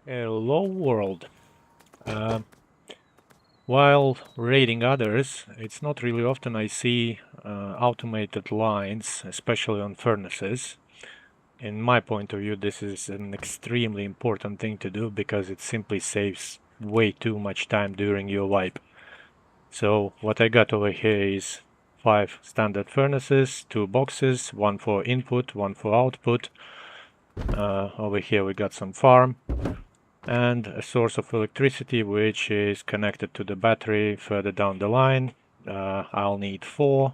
Hello world. Uh, while raiding others, it's not really often I see automated lines, especially on furnaces. In my point of view, this is an extremely important thing to do because it simply saves way too much time during your wipe. So what I got over here is 5 standard furnaces, 2 boxes, one for input, one for output. Over here we got some farm. And a source of electricity which is connected to the battery further down the line. I'll need 4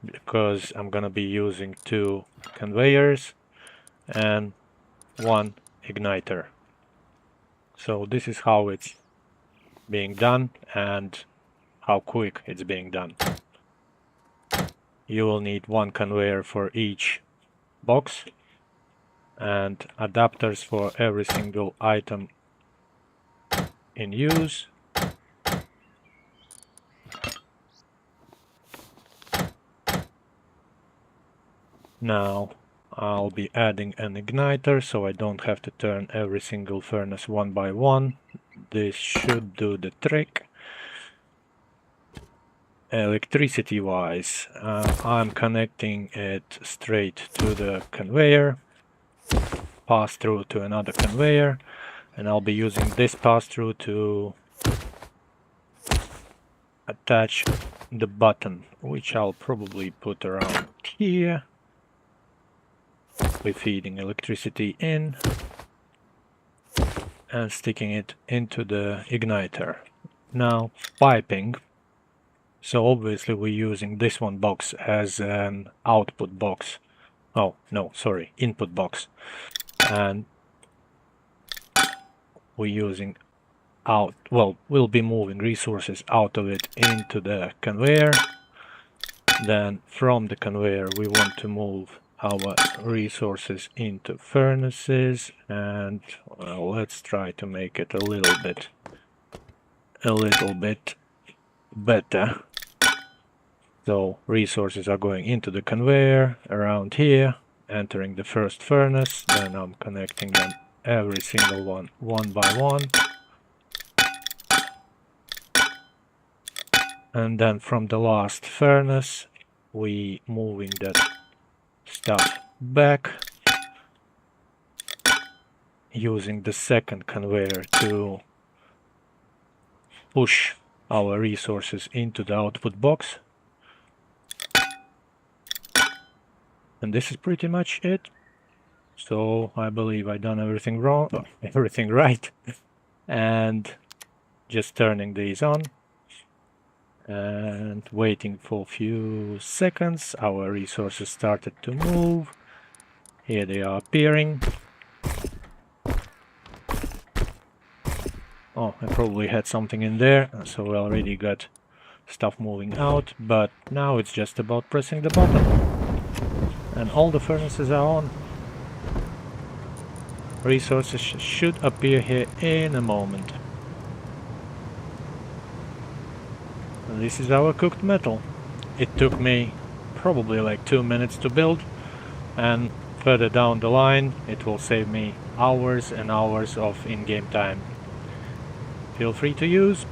because I'm gonna be using 2 conveyors and 1 igniter. So this is how it's being done and how quick it's being done. You will need 1 conveyor for each box and adapters for every single item in use. Now I'll be adding an igniter so I don't have to turn every single furnace one by one. This should do the trick. Electricity wise, I'm connecting it straight to the conveyor, pass through to another conveyor, and I'll be using this pass through to attach the button, which I'll probably put around here. We're feeding electricity in and sticking it into the igniter. Now piping. So obviously we're using this one box as an output box. Oh, no, sorry, input box. And we're using we'll be moving resources out of it into the conveyor. Then from the conveyor we want to move our resources into furnaces, and well, let's try to make it a little bit better. So resources are going into the conveyor around here, entering the first furnace, then I'm connecting them every single one by one. And then from the last furnace we moving that stuff back, using the second conveyor to push our resources into the output box. And this is pretty much it. So I believe I done everything right. And just turning these on and waiting for a few seconds. Our resources started to move. Here they are appearing. Oh, I probably had something in there, so we already got stuff moving out, but now it's just about pressing the button. And all the furnaces are on. Resources should appear here in a moment. And this is our cooked metal. It took me probably like 2 minutes to build, and further down the line it will save me hours and hours of in-game time. Feel free to use.